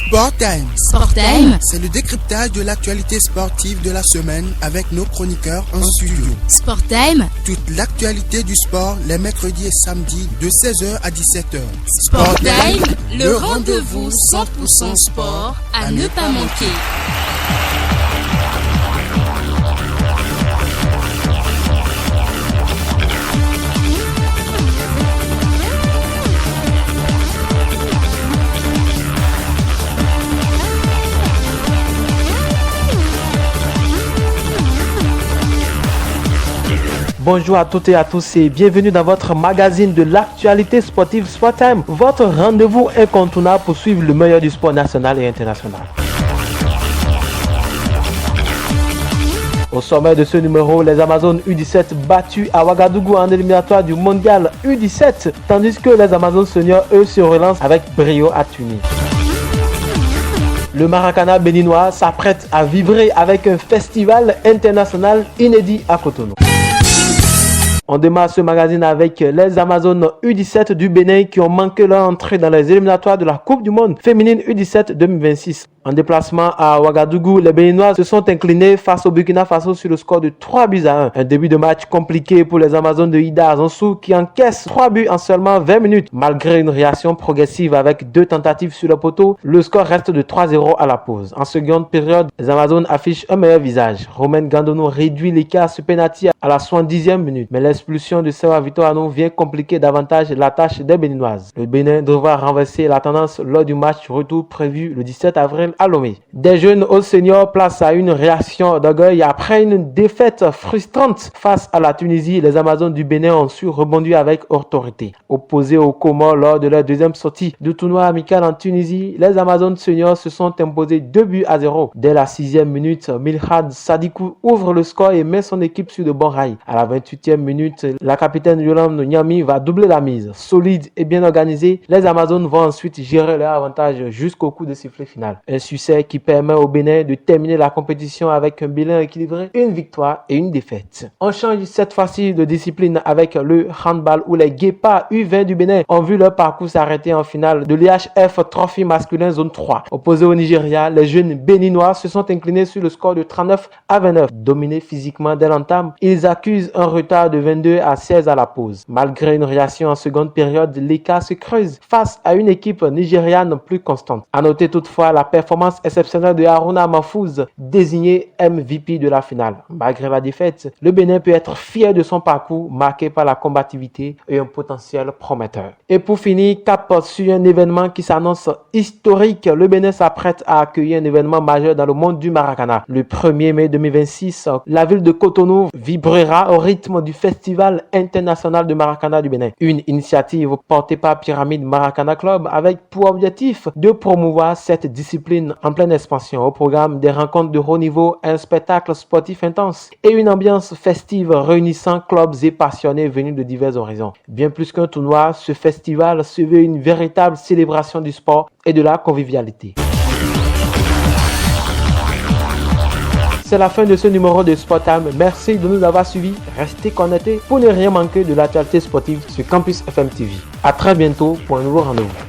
Sport Time. Sport Time, C'est le décryptage de l'actualité sportive de la semaine avec nos chroniqueurs en studio. Sport Time, Toute l'actualité du sport les mercredis et samedis de 16h à 17h. Sport Time, le rendez-vous 100% sport à ne pas manquer. Bonjour à toutes et à tous et bienvenue dans votre magazine de l'actualité sportive Sport Time, votre rendez-vous incontournable pour suivre le meilleur du sport national et international. Au sommet de ce numéro, les Amazones U17 battues à Ouagadougou en éliminatoire du mondial U17, tandis que les Amazones seniors, eux, se relancent avec brio à Tunis. Le Maracana béninois s'apprête à vibrer avec un festival international inédit à Cotonou. On démarre ce magazine avec les Amazones U17 du Bénin qui ont manqué leur entrée dans les éliminatoires de la Coupe du Monde féminine U17 2026. En déplacement à Ouagadougou, les Béninois se sont inclinés face au Burkina Faso sur le score de 3-1. Un début de match compliqué pour les Amazones de Ida Azonsou qui encaissent 3 buts en seulement 20 minutes. Malgré une réaction progressive avec 2 tentatives sur le poteau, le score reste de 3-0 à la pause. En seconde période, les Amazones affichent un meilleur visage. Romain Gandono réduit l'écart sur penalty à la 70e minute, mais l'expulsion de Sewa Vitoano vient compliquer davantage la tâche des Béninoises. Le Bénin devra renverser la tendance lors du match retour prévu le 17 avril à Lomé. Des jeunes aux seniors place à une réaction d'orgueil après une défaite frustrante face à la Tunisie. Les Amazones du Bénin ont su rebondir avec autorité. Opposés aux Comores lors de leur deuxième sortie du tournoi amical en Tunisie, les Amazones seniors se sont imposés 2-0. Dès la 6e minute, Milhad Sadikou ouvre le score et met son équipe sur de bons rails. À la 28e minute, la capitaine Yolande Nyami va doubler la mise. Solide et bien organisée, les Amazones vont ensuite gérer leur avantage jusqu'au coup de sifflet final. Un succès qui permet au Bénin de terminer la compétition avec un bilan équilibré, une victoire et une défaite. On change cette fois-ci de discipline avec le handball où les Guépards U20 du Bénin ont vu leur parcours s'arrêter en finale de l'IHF Trophy masculin zone 3. Opposés au Nigeria, les jeunes béninois se sont inclinés sur le score de 39-29. Dominés physiquement dès l'entame, ils accusent un retard de 22 à 16 à la pause. Malgré une réaction en seconde période, l'écart se creuse face à une équipe nigériane plus constante. À noter toutefois la performance exceptionnelle de Haruna Mahfouz, désigné MVP de la finale. Malgré la défaite, le Bénin peut être fier de son parcours marqué par la combativité et un potentiel prometteur. Et pour finir, cap sur un événement qui s'annonce historique, le Bénin s'apprête à accueillir un événement majeur dans le monde du Maracana. Le 1er mai 2026, la ville de Cotonou vibrera au rythme du Festival international de Maracana du Bénin. Une initiative portée par Pyramide Maracana Club avec pour objectif de promouvoir cette discipline en pleine expansion. Au programme des rencontres de haut niveau, un spectacle sportif intense et une ambiance festive réunissant clubs et passionnés venus de divers horizons. Bien plus qu'un tournoi, ce festival se veut une véritable célébration du sport et de la convivialité. C'est la fin de ce numéro de Sport Time. Merci de nous avoir suivis. Restez connectés pour ne rien manquer de l'actualité sportive sur Campus FM TV. À très bientôt pour un nouveau rendez-vous.